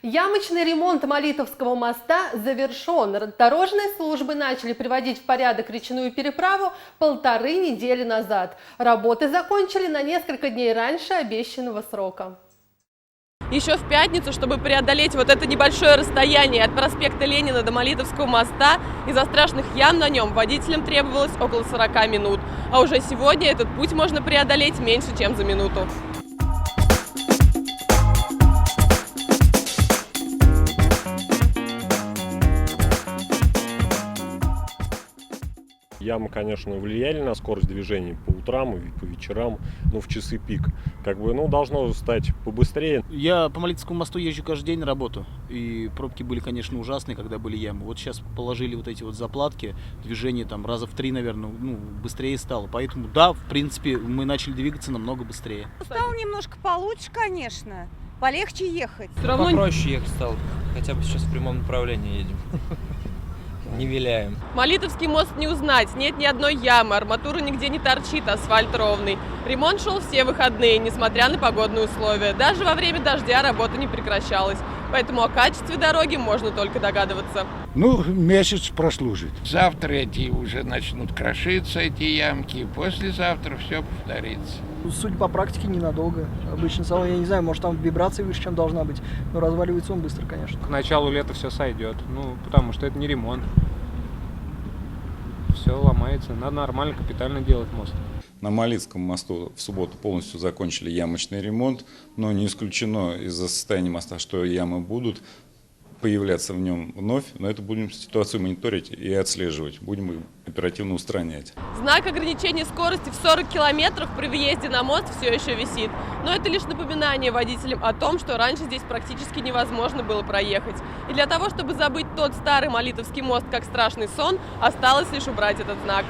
Ямочный ремонт Молитовского моста завершен. Дорожные службы начали приводить в порядок речную переправу 1,5 недели назад. Работы закончили на несколько дней раньше обещанного срока. Еще в пятницу, чтобы преодолеть вот это небольшое расстояние от проспекта Ленина до Молитовского моста, из-за страшных ям на нем водителям требовалось около 40 минут. А уже сегодня этот путь можно преодолеть меньше, чем за минуту. Ямы, конечно, влияли на скорость движения по утрам и по вечерам, в часы пик. Должно стать побыстрее. Я по Молитовскому мосту езжу каждый день на работу, и пробки были, конечно, ужасные, когда были ямы. Вот сейчас положили вот эти вот заплатки, движение там раза в 3, наверное, быстрее стало. Поэтому, да, в принципе, мы начали двигаться намного быстрее. Стало немножко получше, конечно, полегче ехать. Все равно попроще ехать стало, хотя бы сейчас в прямом направлении едем. Не виляем. Молитовский мост не узнать, нет ни одной ямы, арматура нигде не торчит, асфальт ровный. Ремонт шел все выходные, несмотря на погодные условия. Даже во время дождя работа не прекращалась. Поэтому о качестве дороги можно только догадываться. Месяц прослужит. Завтра эти уже начнут крошиться, эти ямки. Послезавтра все повторится. Судя по практике, ненадолго. Обычно салон, я не знаю, может там вибрация выше, чем должна быть. Но разваливается он быстро, конечно. К началу лета все сойдет. Потому что это не ремонт. Все ломается. Надо нормально, капитально делать мост. На Молитовском мосту в субботу полностью закончили ямочный ремонт, но не исключено из-за состояния моста, что ямы будут появляться в нем вновь, но это будем ситуацию мониторить и отслеживать, будем их оперативно устранять. Знак ограничения скорости в 40 километров при въезде на мост все еще висит, но это лишь напоминание водителям о том, что раньше здесь практически невозможно было проехать. И для того, чтобы забыть тот старый Молитовский мост как страшный сон, осталось лишь убрать этот знак.